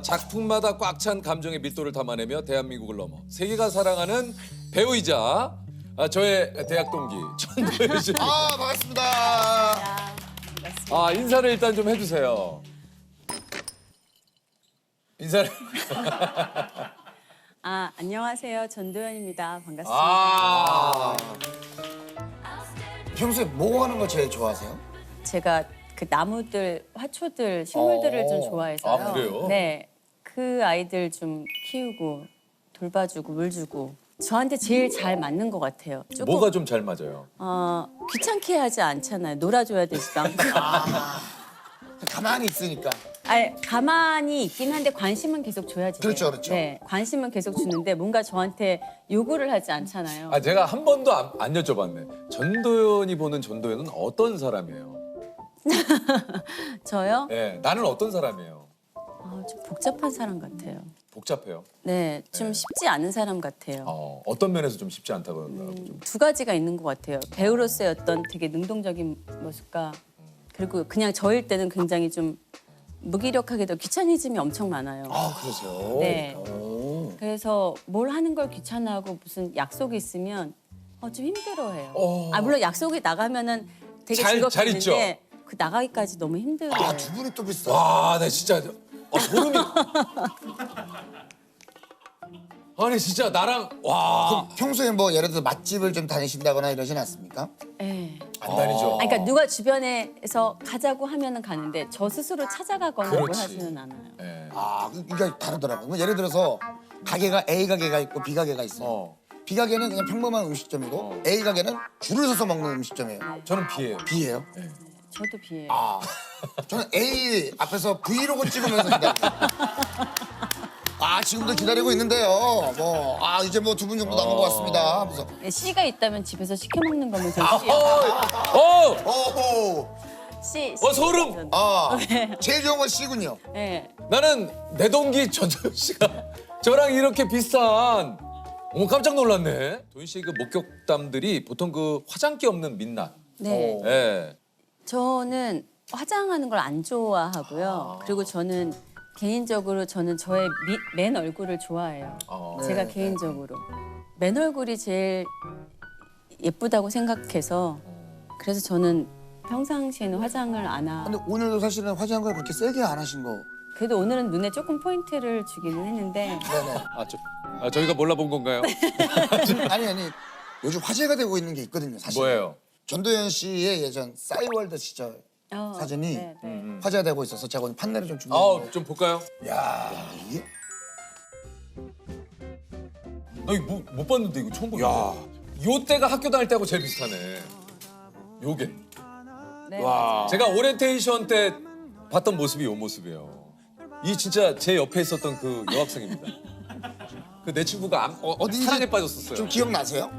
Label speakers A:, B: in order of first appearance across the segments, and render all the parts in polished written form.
A: 작품마다 꽉 찬 감정의 밀도를 담아내며 대한민국을 넘어 세계가 사랑하는 배우이자 저의 대학 동기 전도연 씨.
B: 반갑습니다.
A: 인사를 일단 좀 해주세요. 인사를.
C: 안녕하세요. 전도연입니다. 반갑습니다.
B: 평소에 뭐 하는 거 제일 좋아하세요?
C: 제가 그 나무들, 화초들, 식물들을 좀 좋아해서요.
A: 그래요?
C: 네. 그 아이들 좀 키우고 돌봐주고 물 주고 저한테 제일 잘 맞는 것 같아요. 조금
A: 뭐가 좀 잘 맞아요?
C: 귀찮게 하지 않잖아요. 놀아줘야 되지도 않고.
B: 가만히 있으니까.
C: 가만히 있긴 한데 관심은 계속 줘야지.
B: 그렇죠, 그렇죠.
C: 네, 관심은 계속 주는데 뭔가 저한테 요구를 하지 않잖아요.
A: 제가 한 번도 안 여쭤봤네. 전도연이 보는 전도연은 어떤 사람이에요?
C: 저요?
A: 네, 나는 어떤 사람이에요?
C: 좀 복잡한 사람 같아요.
A: 복잡해요.
C: 네, 좀 쉽지 않은 사람 같아요.
A: 어떤 면에서 좀 쉽지 않다고 그러더라고요. 좀.
C: 두 가지가 있는 것 같아요. 배우로서의 어떤 되게 능동적인 모습과 그리고 그냥 저일 때는 굉장히 좀 무기력하게도 귀차니즘이 엄청 많아요.
A: 그러세요?
C: 네. 그래서 뭘 하는 걸 귀찮아하고 무슨 약속이 있으면 좀 힘들어해요. 물론 약속이 나가면은 되게
A: 잘
C: 즐겁겠는데 그 나가기까지 너무 힘들어요.
B: 두 분이 또 비슷해.
A: 와, 나 진짜 소름이. 아니 진짜 나랑 와.
B: 평소에 뭐 예를 들어 맛집을 좀 다니신다거나 이러진 않습니까?
C: 네.
A: 안 다니죠.
C: 그러니까 누가 주변에서 가자고 하면은 가는데 저 스스로 찾아가거나 뭘
A: 그렇지.
C: 하지는 않아요.
A: 네.
B: 그러니까 다르더라고요. 예를 들어서 가게가 A 가게가 있고 B 가게가 있어요. B 가게는 그냥 평범한 음식점이고 A 가게는 줄을 서서 먹는 음식점이에요.
A: 저는 B예요.
B: B예요?
C: 저도 비해요.
B: 저는 A 앞에서 브이로그 찍으면서 기다려요. 지금도 기다리고 있는데요. 이제 뭐 두 분 정도 남은 것 같습니다. 하면서.
C: 네, C가 있다면 집에서 시켜 먹는 거면 저 C.
B: 오호.
C: C.
A: 소름.
B: 제일 좋은 건 C군요.
C: 네.
A: 나는 내 동기 전도연 씨가 저랑 이렇게 비슷한. 깜짝 놀랐네. 도연 씨의 그 목격담들이 보통 그 화장기 없는 민낯.
C: 네.
A: 네.
C: 저는 화장하는 걸 안 좋아하고요. 그리고 저는 개인적으로 저는 저의 맨 얼굴을 좋아해요. 제가 개인적으로. 맨 얼굴이 제일 예쁘다고 생각해서 그래서 저는 평상시에는 화장을 안 하고
B: 근데 오늘도 사실은 화장을 그렇게 세게 안 하신 거.
C: 그래도 오늘은 눈에 조금 포인트를 주기는 했는데
B: 네네.
A: 저희가 몰라본 건가요?
B: 아니. 요즘 화제가 되고 있는 게 있거든요, 사실.
A: 뭐예요?
B: 전도연 씨의 예전 싸이월드 시절 사진이
C: 네, 네.
B: 화제가 되고 있어서 제가 오늘 판넬을 좀 준비했는데.
A: 좀 볼까요?
B: 야, 이게
A: 나 이거 못 봤는데 이거 처음 보는데. 요 때가 학교 다닐 때하고 제일 비슷하네. 요게.
C: 네,
A: 제가 오리엔테이션 때 봤던 모습이 요 모습이에요. 이 진짜 제 옆에 있었던 그 여학생입니다. 그 내 친구가
B: 어딘지
A: 사랑에 빠졌었어요.
B: 좀 기억나세요?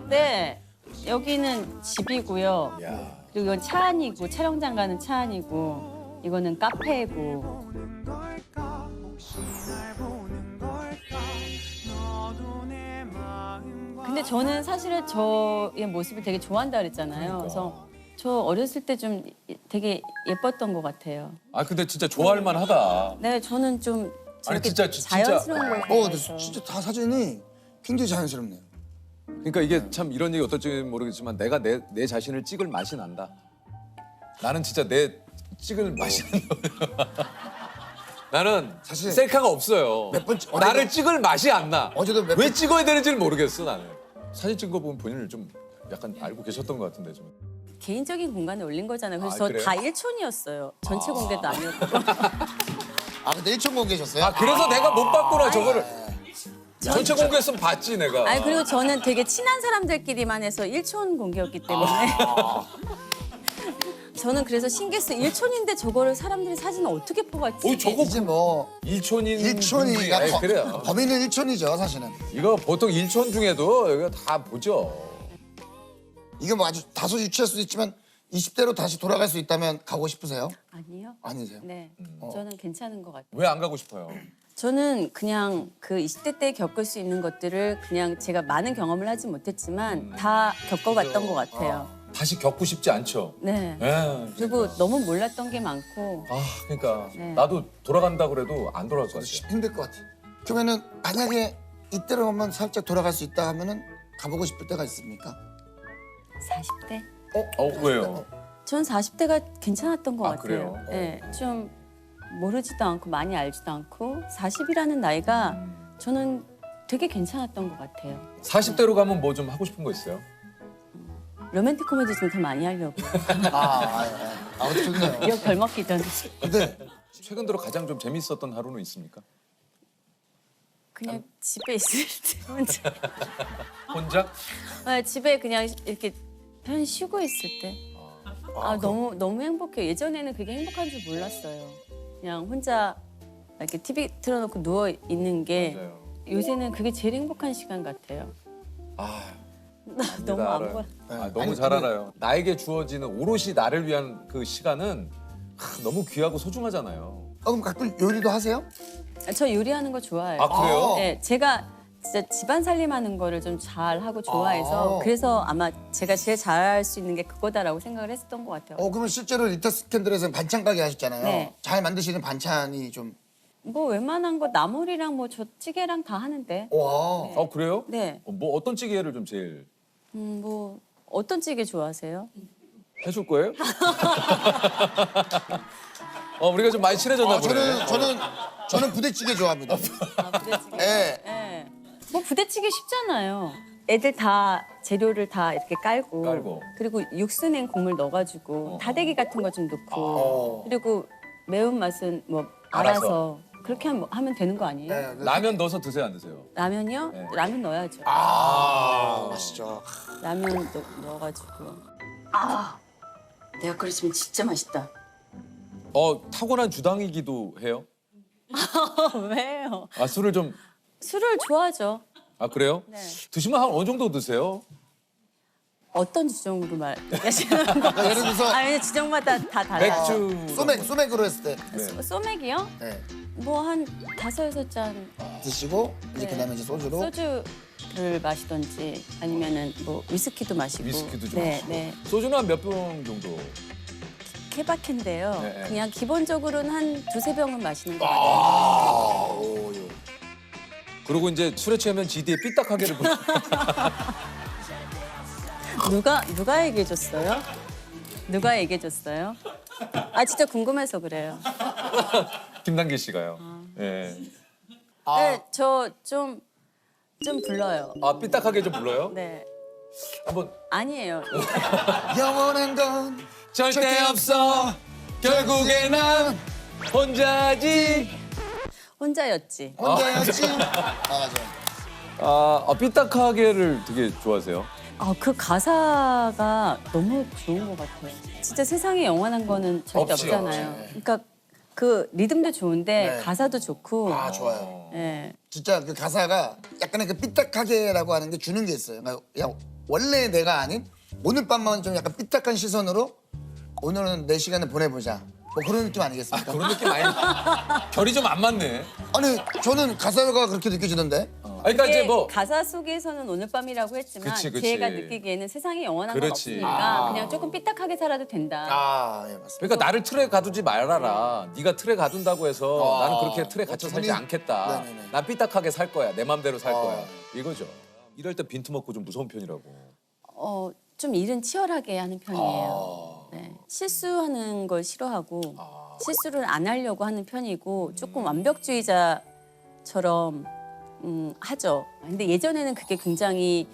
C: 네. 여기는 집이고요.
A: 야.
C: 그리고 이건 차 안이고 촬영장 가는 차 안이고 이거는 카페고. 근데 저는 사실은 저의 모습을 되게 좋아한다 그랬잖아요. 그래서 저 어렸을 때 좀 되게 예뻤던 것 같아요.
A: 근데 진짜 좋아할 만하다.
C: 네, 저는 좀
A: 아니,
C: 저렇게
A: 진짜.
C: 자연스러운 걸
B: 근데
C: 좋아해서.
B: 진짜 다 사진이 굉장히 자연스럽네요.
A: 그러니까 이게 참 이런 얘기 어떨지 모르겠지만 내가 내 자신을 찍을 맛이 난다. 나는 진짜 내 찍을 맛이 난다. 나는
B: 사실
A: 셀카가 없어요.
B: 몇 번
A: 나를 찍을 맛이 안 나.
B: 어제도 몇
A: 왜
B: 번-
A: 찍어야 되는지를 모르겠어 나는. 사진 찍은 거 보면 본인을 좀 약간 알고 계셨던 것 같은데 좀.
C: 개인적인 공간에 올린 거잖아요. 그래서
A: 그래요?
C: 저 다 일촌이었어요. 전체 공개도 아니었고.
B: 근데 1천 공개셨어요?
A: 그래서 내가 못 봤구나 저거를. 전체 공개했으면 봤지 내가.
C: 아니 그리고 저는 되게 친한 사람들끼리만 해서 일촌 공개였기 때문에 저는 그래서 신기했어요. 일촌인데 저거를 사람들이 사진을 어떻게 뽑았지?
A: 저거
B: 이제 뭐
A: 일촌인
B: 일촌이가
A: 분이- 그래요.
B: 범인은 일촌이죠, 사실은.
A: 이거 보통 일촌 중에도 이거 다 보죠.
B: 이게 뭐 아주 다소 유치할 수도 있지만 20대로 다시 돌아갈 수 있다면 가고 싶으세요?
C: 아니요.
B: 아니세요?
C: 네, 저는 괜찮은 것 같아요.
A: 왜 안 가고 싶어요?
C: 저는 그냥 그 20대 때 겪을 수 있는 것들을 그냥 제가 많은 경험을 하지 못했지만 다 겪어봤던 것 같아요.
A: 다시 겪고 싶지 않죠.
C: 네.
A: 예.
C: 그리고 너무 몰랐던 게 많고
A: 아, 그러니까
C: 네.
A: 나도 돌아간다 그래도 안 돌아갈 것 같아.
B: 힘들 것 같아. 그러면은 만약에 이때로 오면 살짝 돌아갈 수 있다 하면은 가보고 싶을 때가 있습니까?
C: 40대?
A: 왜요?
C: 전 40대가 괜찮았던 것
A: 아,
C: 같아요.
A: 그래요?
C: 네, 좀 모르지도 않고 많이 알지도 않고 40이라는 나이가 저는 되게 괜찮았던 것 같아요.
A: 40대로 가면 뭐 좀 하고 싶은 거 있어요?
C: 로맨틱 코미디 좀 더 많이 하려고.
B: 아무튼 좋네요.
C: 이거 별 먹기 전에.
B: 근데
A: 최근 들어 가장 좀 재밌었던 하루는 있습니까?
C: 그냥 집에 있을 때 혼자.
A: 혼자?
C: 네, 집에 그냥 이렇게 편히 쉬고 있을 때. 너무 행복해요. 예전에는 그게 행복한 줄 몰랐어요. 그냥 혼자 이렇게 TV 틀어놓고 누워 있는 게
A: 맞아요.
C: 요새는 그게 제일 행복한 시간 같아요.
A: 아,
C: 너무
A: 나
C: 안
A: 알아요.
C: 보여.
A: 너무
B: 아니,
A: 잘
B: 근데-
A: 알아요. 나에게 주어지는 오롯이 나를 위한 그 시간은 너무 귀하고 소중하잖아요.
B: 그럼 가끔 요리도 하세요?
C: 저 요리하는 거 좋아해요.
A: 아, 그래요?
C: 네, 제가 진짜 집안 살림하는 거를 좀 잘하고 좋아해서 그래서 아마 제가 제일 잘할 수 있는 게 그거다라고 생각을 했었던 것 같아요.
B: 그러면 실제로 리터 스캔들에서는 반찬 가게 하셨잖아요.
C: 네.
B: 잘 만드시는 반찬이 좀
C: 뭐 웬만한 거 나물이랑 뭐 저 찌개랑 다 하는데.
B: 와.
A: 그래요?
C: 네.
A: 뭐 어떤 찌개를 좀 제일
C: 뭐 어떤 찌개 좋아하세요?
A: 해줄 거예요? 우리가 좀 많이 친해졌나 보네.
B: 저는 부대찌개 좋아합니다.
C: 부대찌개.
B: 예.
C: 네. 뭐 부대찌개 쉽잖아요. 애들 다 재료를 다 이렇게 깔고. 그리고 육수 낸 국물 넣어가지고 다대기 같은 거 좀 넣고 그리고 매운 맛은 뭐 알아서 그렇게 하면 되는 거 아니에요?
B: 네,
A: 라면 넣어서 드세요, 안 드세요?
C: 라면이요?
A: 네.
C: 라면 넣어야죠.
B: 맛있죠.
C: 라면 넣어가지고. 내가 끓였으면 진짜 맛있다.
A: 타고난 주당이기도 해요?
C: 왜요?
A: 술을 좀
C: 술을 좋아하죠.
A: 그래요?
C: 네.
A: 드시면 한 어느 정도 드세요?
C: 어떤 주종으로 말하시는 거?
B: 그러니까 예를 들어서
C: 아니 지정마다 다 달라요.
A: 맥주
B: 소맥으로 했을 때
C: 소맥이요?
B: 네.
C: 뭐 한 5-6잔
B: 드시고 이제
C: 네.
B: 그다음에 이제 소주로
C: 소주를 마시던지 아니면은 뭐 위스키도 마시고.
A: 위스키도 좀
C: 네,
A: 마시고.
C: 네.
A: 소주는 한 몇 병 정도?
C: 케바케인데요.
A: 네.
C: 그냥 기본적으로는 한 2-3병은 마시는 거 같아요.
A: 그리고 이제 술에 취하면 GD의 삐딱하게를 부르
C: 누가 얘기해 줬어요? 누가 얘기해 줬어요? 진짜 궁금해서 그래요.
A: 김남길 씨가요. 예.
C: 네, 저 좀 불러요.
A: 삐딱하게 좀 불러요?
C: 네.
A: 한번
C: 아니에요.
B: 영원한 건
A: 절대 없어. 결국에 난 혼자지.
C: 혼자였지.
B: 혼자였지. 맞아.
A: 삐딱하게를 되게 좋아하세요.
C: 그 가사가 너무 좋은 것 같아요. 진짜 세상에 영원한 거는 절대
A: 없지,
C: 없잖아요.
B: 없지.
C: 그러니까 그 리듬도 좋은데
B: 네.
C: 가사도 좋고.
B: 좋아요.
C: 예.
B: 진짜 그 가사가 약간의 그 삐딱하게라고 하는 게 주는 게 있어요. 그러니까 야, 원래 내가 아닌 오늘 밤만 좀 약간 삐딱한 시선으로 오늘은 내 시간을 보내보자. 뭐 그런 느낌 아니겠습니까?
A: 그런 느낌 아니 결이 좀 안 맞네.
B: 아니 저는 가사가 그렇게 느껴지던데.
A: 그러니까 이제
C: 그게
A: 뭐
C: 가사 속에서는 오늘 밤이라고 했지만
A: 그치, 그치.
C: 제가 느끼기에는 세상에 영원한 건
A: 그렇지.
C: 없으니까 그냥 조금 삐딱하게 살아도 된다.
B: 예 맞습니다.
A: 그러니까 나를 틀에 가두지 말아라. 네가 틀에 가둔다고 해서 나는 그렇게 틀에 갇혀 살지
B: 분이-
A: 않겠다.
B: 네네네.
A: 난 삐딱하게 살 거야. 내 맘대로 살 거야. 이거죠. 이럴 때 빈틈없고 좀 무서운 편이라고.
C: 좀 일은 치열하게 하는 편이에요. 네. 실수하는 걸 싫어하고 실수를 안 하려고 하는 편이고 조금 완벽주의자처럼 하죠. 근데 예전에는 그게 굉장히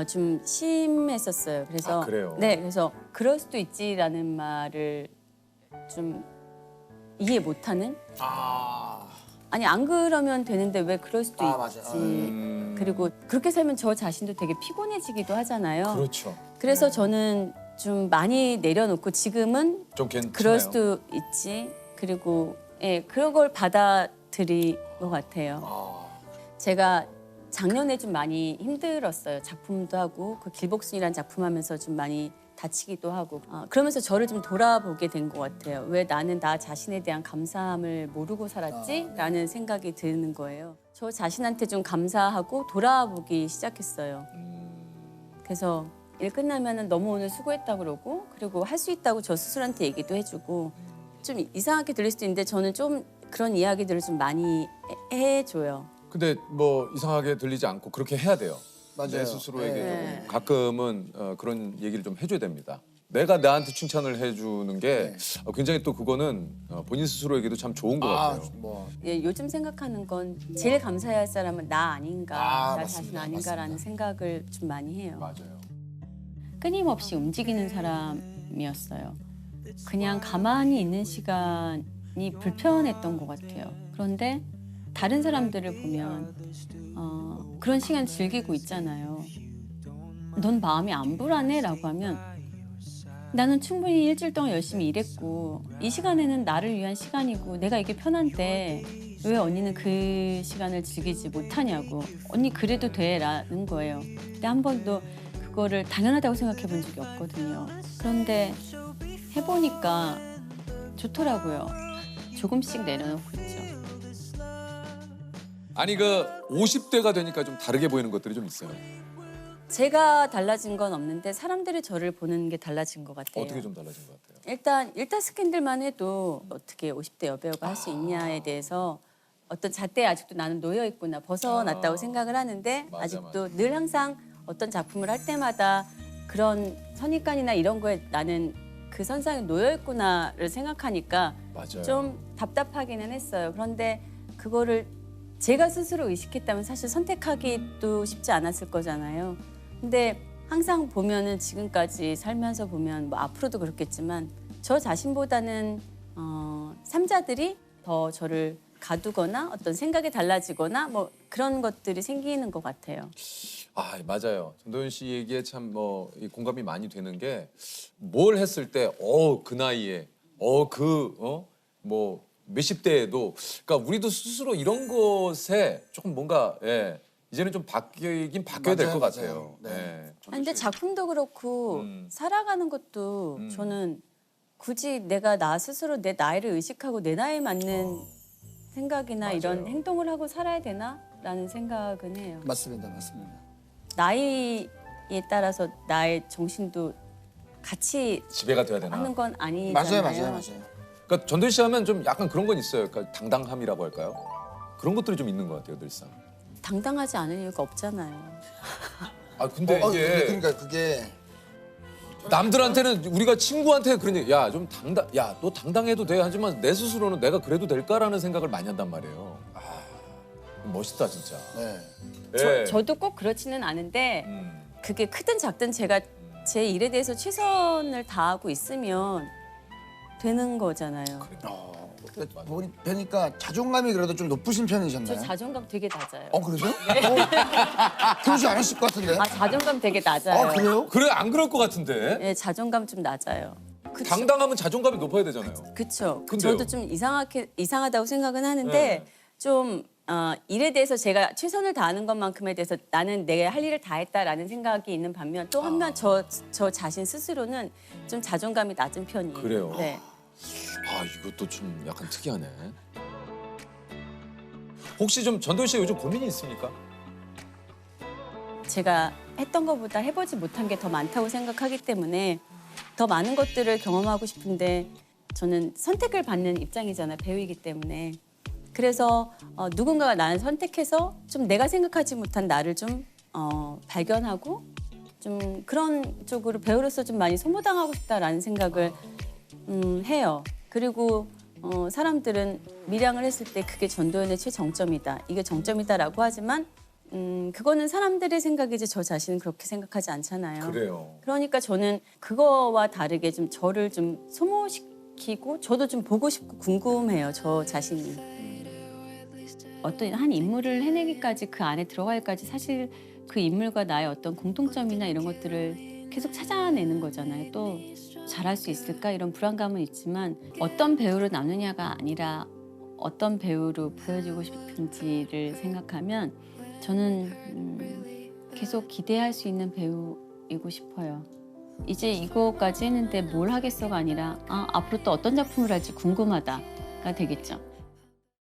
C: 좀 심했었어요. 그래서
A: 그래요?
C: 네, 그래서 그럴 수도 있지라는 말을 좀 이해 못하는. 아니 안 그러면 되는데 왜 그럴 수도
B: 맞아.
C: 있지. 그리고 그렇게 살면 저 자신도 되게 피곤해지기도 하잖아요.
A: 그렇죠.
C: 그래서 저는 좀 많이 내려놓고 지금은
A: 좀 괜찮아요.
C: 그럴 수도 있지. 그리고 그런 걸 받아들인 것 같아요. 제가 작년에 좀 많이 힘들었어요. 작품도 하고 그 길복순이라는 작품 하면서 좀 많이 다치기도 하고 그러면서 저를 좀 돌아보게 된 것 같아요. 왜 나는 나 자신에 대한 감사함을 모르고 살았지? 라는 생각이 드는 거예요. 저 자신한테 좀 감사하고 돌아보기 시작했어요. 그래서 일 끝나면은 너무 오늘 수고했다 그러고 그리고 할 수 있다고 저 스스로한테 얘기도 해주고 좀 이상하게 들릴 수도 있는데 저는 좀 그런 이야기들을 좀 많이 해줘요.
A: 근데 뭐 이상하게 들리지 않고 그렇게 해야 돼요.
B: 맞아요.
A: 내 스스로에게
C: 네.
A: 조금 가끔은 그런 얘기를 좀 해줘야 됩니다. 내가 나한테 칭찬을 해주는 게 굉장히 또 그거는 본인 스스로에게도 참 좋은 것
B: 아,
A: 같아요.
B: 뭐
C: 예, 요즘 생각하는 건 제일 감사해야 할 사람은 나 아닌가, 나
B: 맞습니다.
C: 자신 아닌가라는 생각을 좀 많이 해요.
A: 맞아요.
C: 끊임없이 움직이는 사람이었어요. 그냥 가만히 있는 시간이 불편했던 것 같아요. 그런데 다른 사람들을 보면 그런 시간 즐기고 있잖아요. 넌 마음이 안 불안해? 라고 하면 나는 충분히 일주일 동안 열심히 일했고 이 시간에는 나를 위한 시간이고 내가 이게 편한데 왜 언니는 그 시간을 즐기지 못하냐고. 언니 그래도 돼 라는 거예요. 근데 한 번도 그거를 당연하다고 생각해 본 적이 없거든요. 그런데 해보니까 좋더라고요. 조금씩 내려놓고 있죠.
A: 아니 그 50대가 되니까 좀 다르게 보이는 것들이 좀 있어요.
C: 제가 달라진 건 없는데 사람들이 저를 보는 게 달라진 것 같아요.
A: 어떻게 좀 달라진 것 같아요?
C: 일단 스캔들만 해도 어떻게 50대 여배우가 할 수 있냐에 대해서 어떤 잣대에 아직도 나는 놓여 있구나 벗어났다고 생각을 하는데
A: 맞아,
C: 아직도
A: 맞아.
C: 늘 항상 어떤 작품을 할 때마다 그런 선입관이나 이런 거에 나는 그 선상에 놓여 있구나를 생각하니까
A: 맞아요.
C: 좀 답답하기는 했어요. 그런데 그거를 제가 스스로 의식했다면 사실 선택하기도 쉽지 않았을 거잖아요. 근데 항상 보면은 지금까지 살면서 보면 뭐 앞으로도 그렇겠지만 저 자신보다는 삼자들이 더 저를 가두거나 어떤 생각이 달라지거나 뭐 그런 것들이 생기는 것 같아요.
A: 아 맞아요. 전도연 씨 얘기에 참 뭐 공감이 많이 되는 게 뭘 했을 때 그 나이에 뭐 몇십 대에도 그러니까 우리도 스스로 이런 것에 조금 뭔가 이제는 좀 바뀌긴 바뀌어야 될 것
B: 맞아요,
A: 같아요.
B: 맞아요. 네.
A: 예.
C: 근데 작품도 그렇고 살아가는 것도 저는 굳이 내가 나 스스로 내 나이를 의식하고 내 나이에 맞는 생각이나
A: 맞아요.
C: 이런 행동을 하고 살아야 되나라는 생각은 해요.
B: 맞습니다, 맞습니다.
C: 나이에 따라서 나의 정신도 같이
A: 지배가 돼야 되나?
C: 하는 건 아니잖아요.
B: 맞아요.
A: 그러니까 전도연 씨 하면 좀 약간 그런 건 있어요. 그러니까 당당함이라고 할까요? 그런 것들이 좀 있는 것 같아요, 늘상.
C: 당당하지 않을 이유가 없잖아요.
A: 아 근데 이게
B: 그러니까 그게
A: 남들한테는 우리가 친구한테 그런 얘기, 야 좀 너 당당해도 돼 하지만 내 스스로는 내가 그래도 될까라는 생각을 많이 한단 말이에요. 아 멋있다 진짜.
B: 네.
A: 예.
C: 저도 꼭 그렇지는 않은데
A: 음.
C: 그게 크든 작든 제가 제 일에 대해서 최선을 다하고 있으면 되는 거잖아요.
B: 보니까 자존감이 그래도 좀 높으신
C: 저
B: 편이셨나요?
C: 자존감 되게 낮아요.
B: 그러세요? 그러지 않으실 것 같은데.
C: 아 자존감 되게 낮아요.
B: 그래요?
A: 그래 안 그럴 것 같은데.
C: 네, 자존감 좀 낮아요. 그쵸.
A: 당당하면 자존감이 높아야 되잖아요.
C: 그쵸.
A: 근데요?
C: 저도 좀 이상하다고 생각은 하는데 좀 일에 대해서 제가 최선을 다하는 것만큼에 대해서 나는 내 할 일을 다 했다라는 생각이 있는 반면 또 한면 저 자신 스스로는 좀 자존감이 낮은 편이에요.
A: 그래요?
C: 네.
A: 아 이것도 좀 약간 특이하네. 혹시 좀 전도연 씨 요즘 고민이 있습니까?
C: 제가 했던 것보다 해보지 못한 게 더 많다고 생각하기 때문에 더 많은 것들을 경험하고 싶은데 저는 선택을 받는 입장이잖아요. 배우이기 때문에. 그래서 누군가가 나를 선택해서 좀 내가 생각하지 못한 나를 좀 발견하고 좀 그런 쪽으로 배우로서 좀 많이 소모당하고 싶다라는 생각을 해요. 그리고 사람들은 밀양을 했을 때 그게 전도연의 최정점이다. 이게 정점이다라고 하지만 그거는 사람들의 생각이지 저 자신은 그렇게 생각하지 않잖아요.
A: 그래요.
C: 그러니까 저는 그거와 다르게 좀 저를 좀 소모시키고 저도 좀 보고 싶고 궁금해요. 저 자신이. 어떤 한 인물을 해내기까지 그 안에 들어가기까지 사실 그 인물과 나의 어떤 공통점이나 이런 것들을 계속 찾아내는 거잖아요. 또 잘할 수 있을까 이런 불안감은 있지만 어떤 배우로 남느냐가 아니라 어떤 배우로 보여지고 싶은지를 생각하면 저는 계속 기대할 수 있는 배우이고 싶어요. 이제 이거까지 했는데 뭘 하겠어가 아니라 앞으로 또 어떤 작품을 할지 궁금하다가 되겠죠.